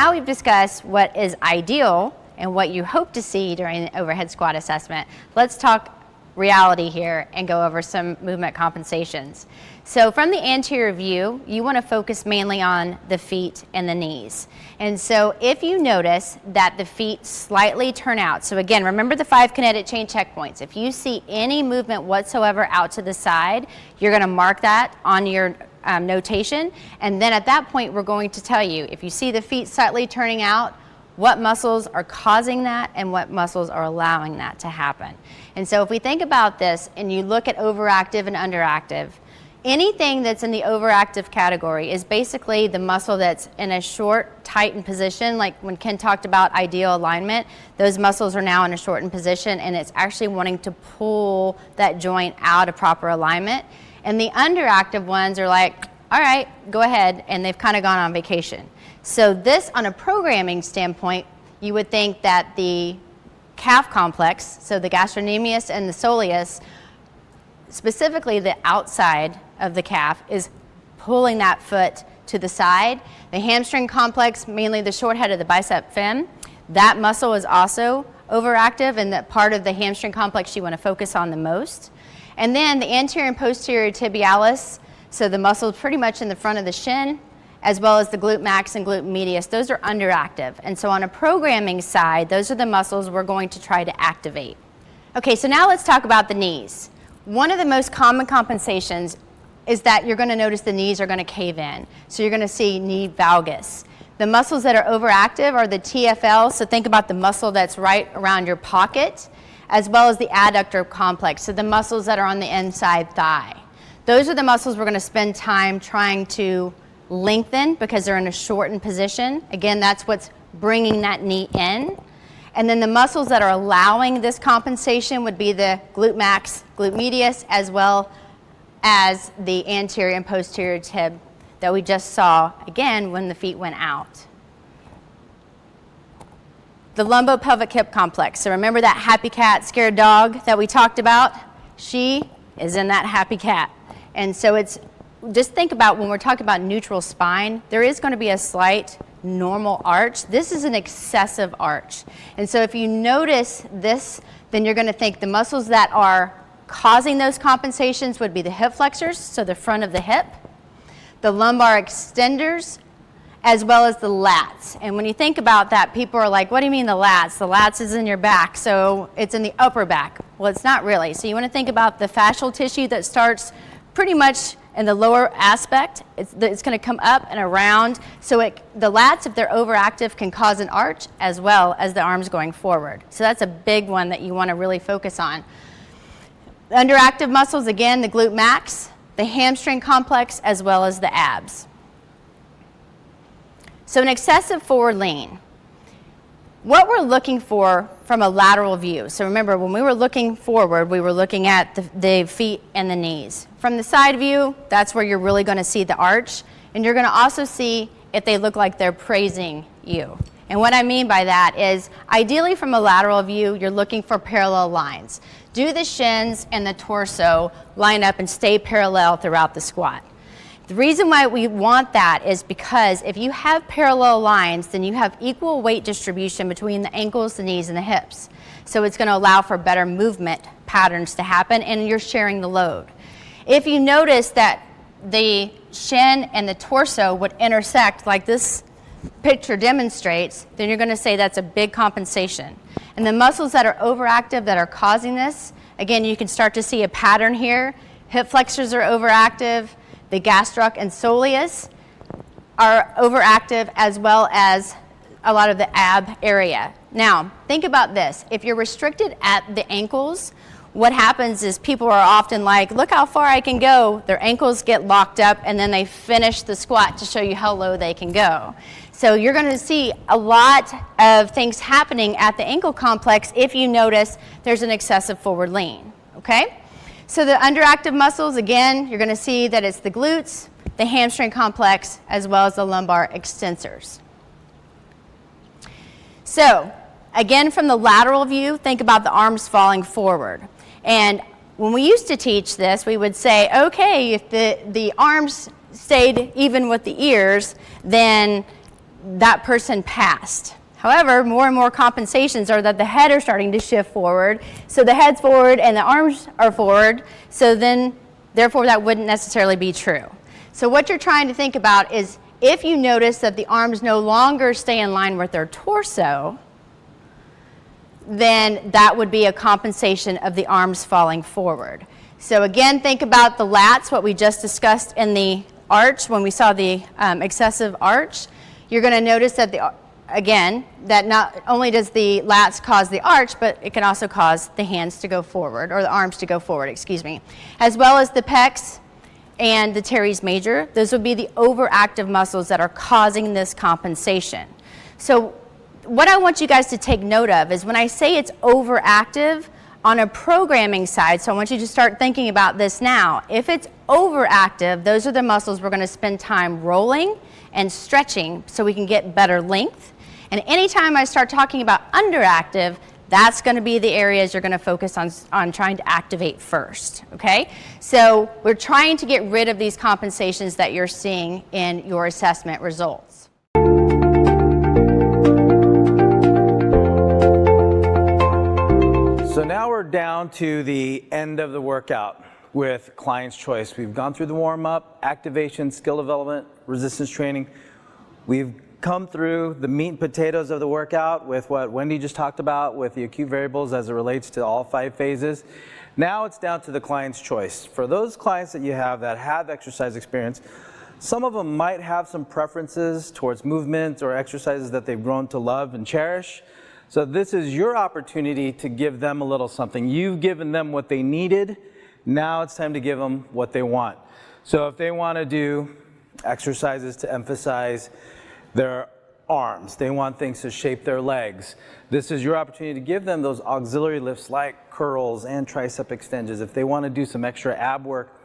now we've discussed what is ideal and what you hope to see during the overhead squat assessment. Let's talk reality here and go over some movement compensations. So from the anterior view, you want to focus mainly on the feet and the knees. And so if you notice that the feet slightly turn out, so again, remember the 5 kinetic chain checkpoints. If you see any movement whatsoever out to the side, you're going to mark that on your notation. And then at that point, we're going to tell you, if you see the feet slightly turning out, what muscles are causing that and what muscles are allowing that to happen. And so if we think about this and you look at overactive and underactive, anything that's in the overactive category is basically the muscle that's in a short, tightened position. Like when Ken talked about ideal alignment, those muscles are now in a shortened position and it's actually wanting to pull that joint out of proper alignment. And the underactive ones are like, all right, go ahead, and they've kind of gone on vacation. So this, on a programming standpoint, you would think that the calf complex, so the gastrocnemius and the soleus, specifically the outside of the calf, is pulling that foot to the side. The hamstring complex, mainly the short head of the bicep fem, that muscle is also overactive, and that part of the hamstring complex you want to focus on the most. And then the anterior and posterior tibialis, so the muscles pretty much in the front of the shin, as well as the glute max and glute medius, those are underactive. And so on a programming side, those are the muscles we're going to try to activate. Okay, so now let's talk about the knees. One of the most common compensations is that you're going to notice the knees are going to cave in. So you're going to see knee valgus. The muscles that are overactive are the TFL, so think about the muscle that's right around your pocket, as well as the adductor complex, so the muscles that are on the inside thigh. Those are the muscles we're going to spend time trying to lengthen because they're in a shortened position. Again, that's what's bringing that knee in. And then the muscles that are allowing this compensation would be the glute max, glute medius, as well as the anterior and posterior tib that we just saw, again, when the feet went out. The lumbopelvic hip complex. So remember that happy cat, scared dog that we talked about? She is in that happy cat. And so it's, just think about when we're talking about neutral spine, there is going to be a slight normal arch. This is an excessive arch. And so if you notice this, then you're going to think the muscles that are causing those compensations would be the hip flexors, so the front of the hip, the lumbar extenders, as well as the lats. And when you think about that, people are like, what do you mean the lats? The lats is in your back, so it's in the upper back. Well, it's not really. So you want to think about the fascial tissue that starts pretty much in the lower aspect. It's going to come up and around. So the lats, if they're overactive, can cause an arch as well as the arms going forward. So that's a big one that you want to really focus on. The underactive muscles, again, the glute max, the hamstring complex, as well as the abs. So an excessive forward lean. What we're looking for from a lateral view. So remember, when we were looking forward, we were looking at the feet and the knees. From the side view, that's where you're really going to see the arch. And you're going to also see if they look like they're praising you. And what I mean by that is, ideally from a lateral view, you're looking for parallel lines. Do the shins and the torso line up and stay parallel throughout the squat. The reason why we want that is because if you have parallel lines, then you have equal weight distribution between the ankles, the knees, and the hips. So it's going to allow for better movement patterns to happen, and you're sharing the load. If you notice that the shin and the torso would intersect like this picture demonstrates, then you're going to say that's a big compensation. And the muscles that are overactive that are causing this, again, you can start to see a pattern here. Hip flexors are overactive. The gastroc and soleus are overactive, as well as a lot of the ab area. Now, think about this. If you're restricted at the ankles, what happens is people are often like, look how far I can go. Their ankles get locked up, and then they finish the squat to show you how low they can go. So you're going to see a lot of things happening at the ankle complex if you notice there's an excessive forward lean, okay? So the underactive muscles, again, you're going to see that it's the glutes, the hamstring complex, as well as the lumbar extensors. So, again, from the lateral view, think about the arms falling forward. And when we used to teach this, we would say, okay, if the arms stayed even with the ears, then that person passed. However, more and more compensations are that the head are starting to shift forward. So the head's forward and the arms are forward. So then, therefore, that wouldn't necessarily be true. So what you're trying to think about is if you notice that the arms no longer stay in line with their torso, then that would be a compensation of the arms falling forward. So again, think about the lats, what we just discussed in the arch when we saw the excessive arch. You're going to notice that that not only does the lats cause the arch, but it can also cause the hands to go forward, or the arms to go forward, excuse me, as well as the pecs and the teres major. Those would be the overactive muscles that are causing this compensation. So what I want you guys to take note of is when I say it's overactive on a programming side, so I want you to start thinking about this now. If it's overactive, those are the muscles we're going to spend time rolling and stretching so we can get better length. And anytime I start talking about underactive, that's going to be the areas you're going to focus on trying to activate first, okay? So we're trying to get rid of these compensations that you're seeing in your assessment results. So now we're down to the end of the workout with client's choice. We've gone through the warm-up, activation, skill development, resistance training. We've come through the meat and potatoes of the workout with what Wendy just talked about with the acute variables as it relates to all 5 phases. Now it's down to the client's choice. For those clients that you have that have exercise experience, some of them might have some preferences towards movement or exercises that they've grown to love and cherish. So this is your opportunity to give them a little something. You've given them what they needed. Now it's time to give them what they want. So if they want to do exercises to emphasize their arms, they want things to shape their legs, this is your opportunity to give them those auxiliary lifts like curls and tricep extensions. If they want to do some extra ab work,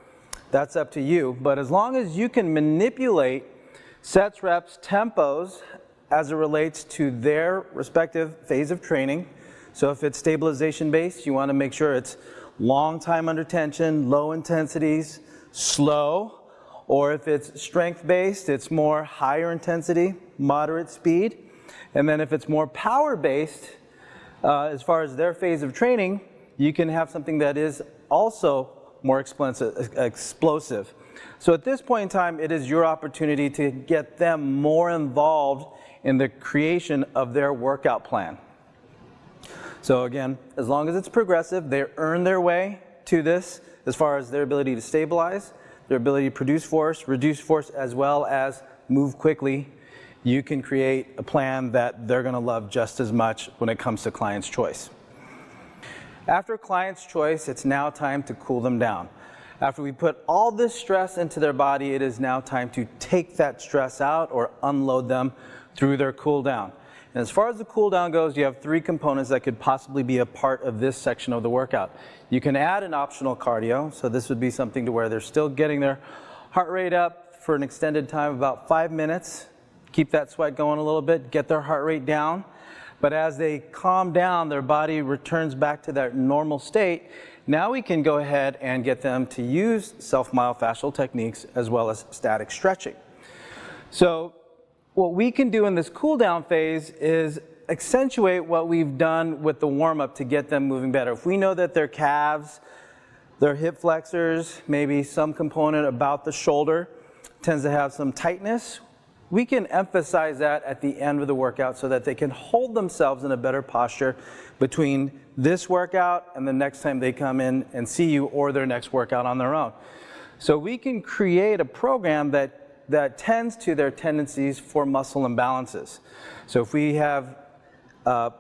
that's up to you. But as long as you can manipulate sets, reps, tempos as it relates to their respective phase of training. So if it's stabilization based, you want to make sure it's long time under tension, low intensities, slow. Or if it's strength-based, it's more higher intensity, moderate speed. And then if it's more power-based, as far as their phase of training, you can have something that is also more explosive. So at this point in time, it is your opportunity to get them more involved in the creation of their workout plan. So again, as long as it's progressive, they earn their way to this as far as their ability to stabilize, their ability to produce force, reduce force, as well as move quickly. You can create a plan that they're going to love just as much when it comes to client's choice. After client's choice, it's now time to cool them down. After we put all this stress into their body, it is now time to take that stress out or unload them through their cool down. And as far as the cool down goes, you have 3 components that could possibly be a part of this section of the workout. You can add an optional cardio, so this would be something to where they're still getting their heart rate up for an extended time, about 5 minutes. Keep that sweat going a little bit, get their heart rate down. But as they calm down, their body returns back to that normal state. Now we can go ahead and get them to use self-myofascial techniques as well as static stretching. So what we can do in this cool down phase is accentuate what we've done with the warm-up to get them moving better. If we know that their calves, their hip flexors, maybe some component about the shoulder tends to have some tightness, we can emphasize that at the end of the workout so that they can hold themselves in a better posture between this workout and the next time they come in and see you, or their next workout on their own. So we can create a program that tends to their tendencies for muscle imbalances. So if we have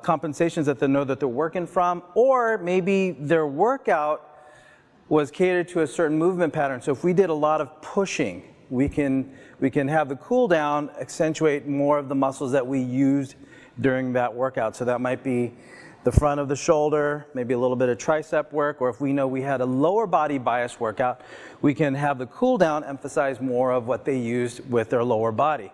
compensations that they know that they're working from, or maybe their workout was catered to a certain movement pattern. So if we did a lot of pushing, we can have the cool down accentuate more of the muscles that we used during that workout. So that might be the front of the shoulder, maybe a little bit of tricep work, or if we know we had a lower body bias workout, we can have the cool down emphasize more of what they used with their lower body.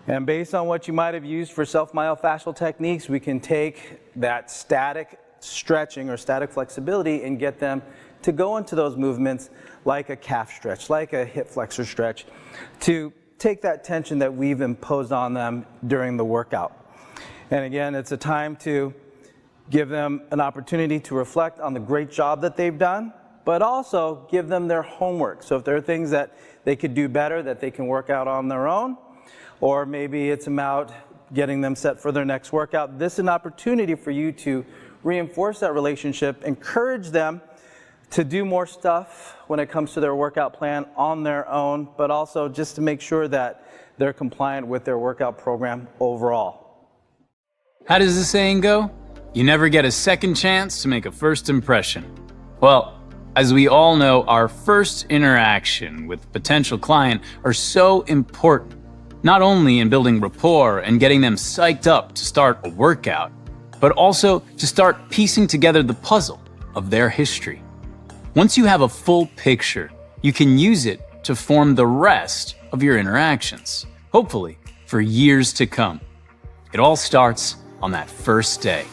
And based on what you might have used for self-myofascial techniques, we can take that static stretching or static flexibility and get them to go into those movements like a calf stretch, like a hip flexor stretch, to take that tension that we've imposed on them during the workout. And again, it's a time to give them an opportunity to reflect on the great job that they've done, but also give them their homework. So if there are things that they could do better that they can work out on their own, or maybe it's about getting them set for their next workout, this is an opportunity for you to reinforce that relationship, encourage them to do more stuff when it comes to their workout plan on their own, but also just to make sure that they're compliant with their workout program overall. How does the saying go? You never get a second chance to make a first impression. Well, as we all know, our first interaction with a potential client are so important, not only in building rapport and getting them psyched up to start a workout, but also to start piecing together the puzzle of their history. Once you have a full picture, you can use it to form the rest of your interactions, hopefully for years to come. It all starts on that first day.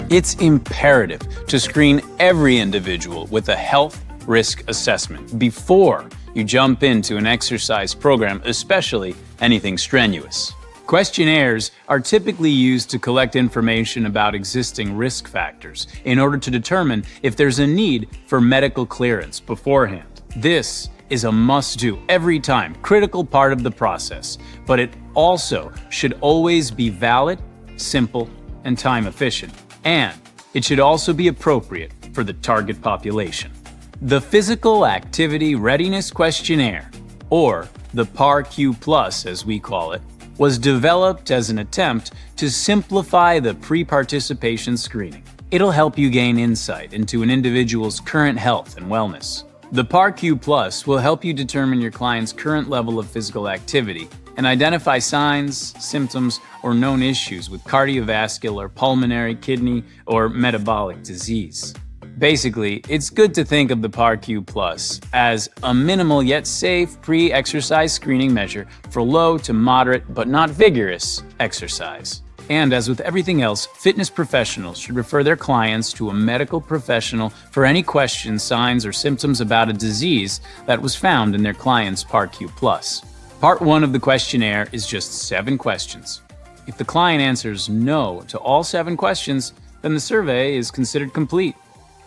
It's imperative to screen every individual with a health risk assessment before you jump into an exercise program, especially anything strenuous. Questionnaires are typically used to collect information about existing risk factors in order to determine if there's a need for medical clearance beforehand. This is a must-do every time, critical part of the process, but it also should always be valid, simple, and time efficient. And it should also be appropriate for the target population. The Physical Activity Readiness Questionnaire, or the PAR-Q Plus as we call it, was developed as an attempt to simplify the pre-participation screening. It'll help you gain insight into an individual's current health and wellness. The PAR-Q Plus will help you determine your client's current level of physical activity and identify signs, symptoms, or known issues with cardiovascular, pulmonary, kidney, or metabolic disease. Basically, it's good to think of the PAR-Q Plus as a minimal yet safe pre-exercise screening measure for low to moderate but not vigorous exercise. And as with everything else, fitness professionals should refer their clients to a medical professional for any questions, signs, or symptoms about a disease that was found in their client's PAR-Q Plus. Part 1 of the questionnaire is just 7 questions. If the client answers no to all 7 questions, then the survey is considered complete.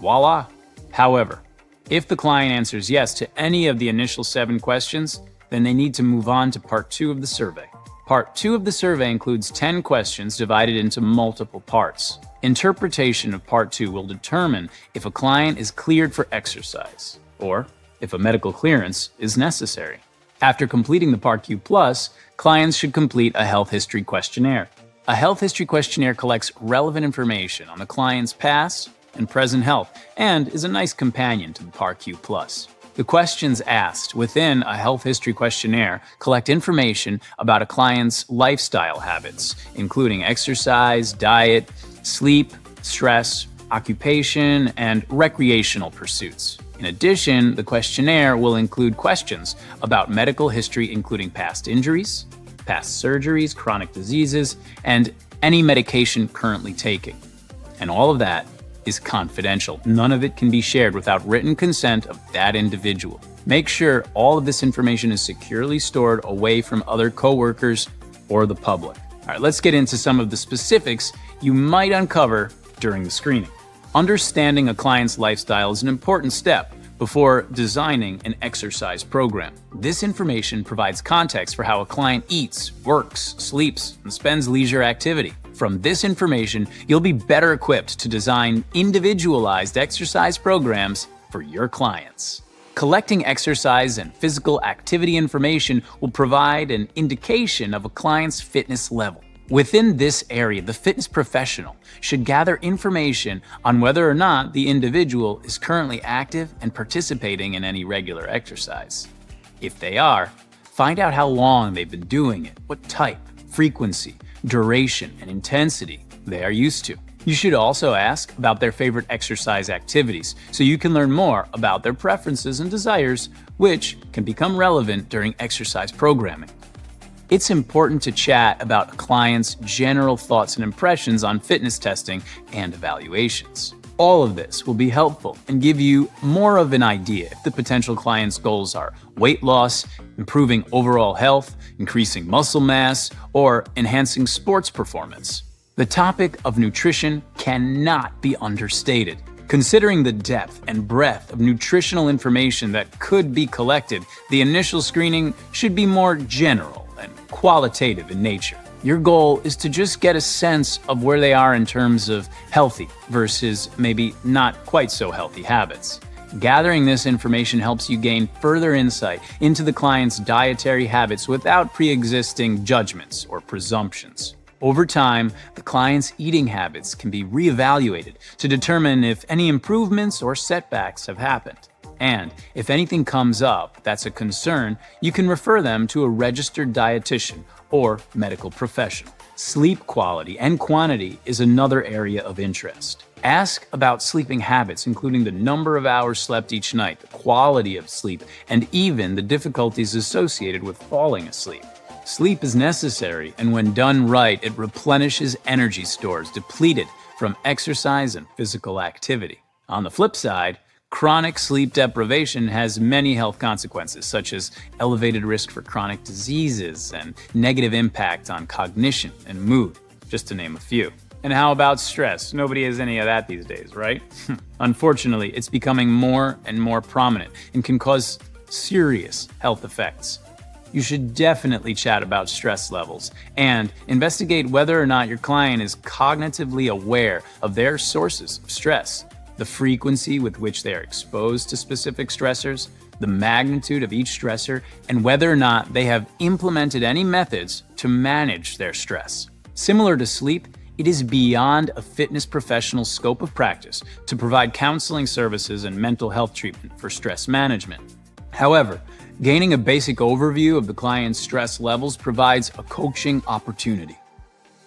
Voila! However, if the client answers yes to any of the initial 7 questions, then they need to move on to Part 2 of the survey. Part 2 of the survey includes 10 questions divided into multiple parts. Interpretation of Part 2 will determine if a client is cleared for exercise, or if a medical clearance is necessary. After completing the PAR-Q Plus, clients should complete a health history questionnaire. A health history questionnaire collects relevant information on the client's past and present health, and is a nice companion to the PAR-Q Plus. The questions asked within a health history questionnaire collect information about a client's lifestyle habits, including exercise, diet, sleep, stress, occupation, and recreational pursuits. In addition, the questionnaire will include questions about medical history, including past injuries, past surgeries, chronic diseases, and any medication currently taking. And all of that is confidential. None of it can be shared without written consent of that individual. Make sure all of this information is securely stored away from other coworkers or the public. All right, let's get into some of the specifics you might uncover during the screening. Understanding a client's lifestyle is an important step before designing an exercise program. This information provides context for how a client eats, works, sleeps, and spends leisure activity. From this information, you'll be better equipped to design individualized exercise programs for your clients. Collecting exercise and physical activity information will provide an indication of a client's fitness level. Within this area, the fitness professional should gather information on whether or not the individual is currently active and participating in any regular exercise. If they are, find out how long they've been doing it, what type, frequency, duration, and intensity they are used to. You should also ask about their favorite exercise activities so you can learn more about their preferences and desires, which can become relevant during exercise programming. It's important to chat about a client's general thoughts and impressions on fitness testing and evaluations. All of this will be helpful and give you more of an idea if the potential client's goals are weight loss, improving overall health, increasing muscle mass, or enhancing sports performance. The topic of nutrition cannot be understated. Considering the depth and breadth of nutritional information that could be collected, the initial screening should be more general and qualitative in nature. Your goal is to just get a sense of where they are in terms of healthy versus maybe not quite so healthy habits. Gathering this information helps you gain further insight into the client's dietary habits without pre-existing judgments or presumptions. Over time, the client's eating habits can be reevaluated to determine if any improvements or setbacks have happened. And if anything comes up that's a concern, you can refer them to a registered dietitian or medical professional. Sleep quality and quantity is another area of interest. Ask about sleeping habits, including the number of hours slept each night, the quality of sleep, and even the difficulties associated with falling asleep. Sleep is necessary, and when done right, it replenishes energy stores depleted from exercise and physical activity. On the flip side, chronic sleep deprivation has many health consequences, such as elevated risk for chronic diseases and negative impact on cognition and mood, just to name a few. And how about stress? Nobody has any of that these days, right? Unfortunately, it's becoming more and more prominent and can cause serious health effects. You should definitely chat about stress levels and investigate whether or not your client is cognitively aware of their sources of stress, the frequency with which they are exposed to specific stressors, the magnitude of each stressor, and whether or not they have implemented any methods to manage their stress. Similar to sleep, it is beyond a fitness professional's scope of practice to provide counseling services and mental health treatment for stress management. However, gaining a basic overview of the client's stress levels provides a coaching opportunity.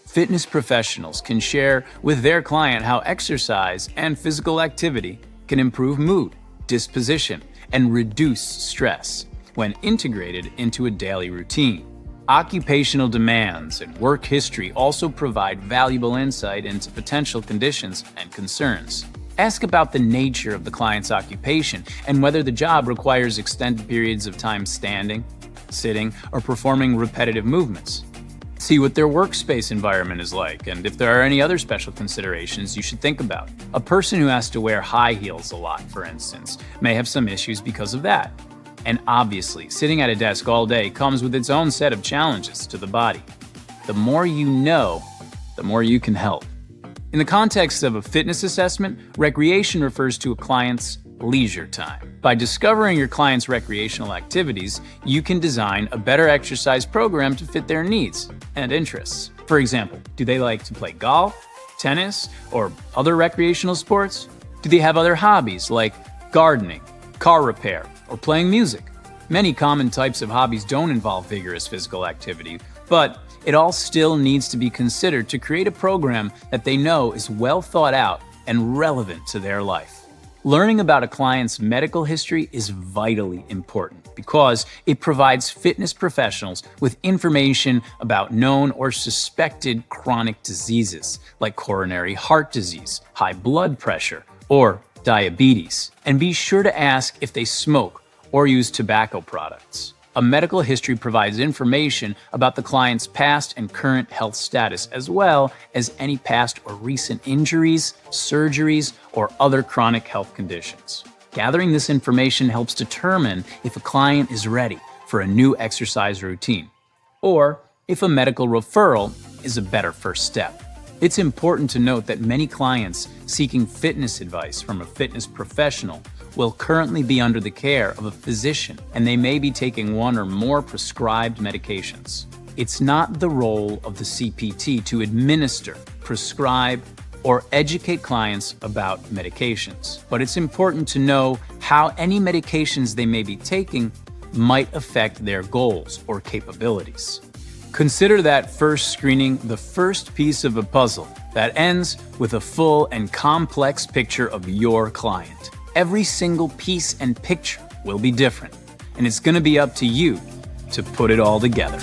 Fitness professionals can share with their client how exercise and physical activity can improve mood, disposition, and reduce stress when integrated into a daily routine. Occupational demands and work history also provide valuable insight into potential conditions and concerns. Ask about the nature of the client's occupation and whether the job requires extended periods of time standing, sitting, or performing repetitive movements. See what their workspace environment is like, and if there are any other special considerations you should think about. A person who has to wear high heels a lot, for instance, may have some issues because of that. And obviously, sitting at a desk all day comes with its own set of challenges to the body. The more you know, the more you can help. In the context of a fitness assessment, recreation refers to a client's leisure time. By discovering your client's recreational activities, you can design a better exercise program to fit their needs and interests. For example, do they like to play golf, tennis, or other recreational sports? Do they have other hobbies like gardening, car repair, or playing music? Many common types of hobbies don't involve vigorous physical activity, but it all still needs to be considered to create a program that they know is well thought out and relevant to their life. Learning about a client's medical history is vitally important because it provides fitness professionals with information about known or suspected chronic diseases like coronary heart disease, high blood pressure, or diabetes. And be sure to ask if they smoke or use tobacco products. A medical history provides information about the client's past and current health status, as well as any past or recent injuries, surgeries, or other chronic health conditions. Gathering this information helps determine if a client is ready for a new exercise routine, or if a medical referral is a better first step. It's important to note that many clients seeking fitness advice from a fitness professional will currently be under the care of a physician, and they may be taking one or more prescribed medications. It's not the role of the CPT to administer, prescribe, or educate clients about medications, but it's important to know how any medications they may be taking might affect their goals or capabilities. Consider that first screening the first piece of a puzzle that ends with a full and complex picture of your client. Every single piece and picture will be different, and it's going to be up to you to put it all together.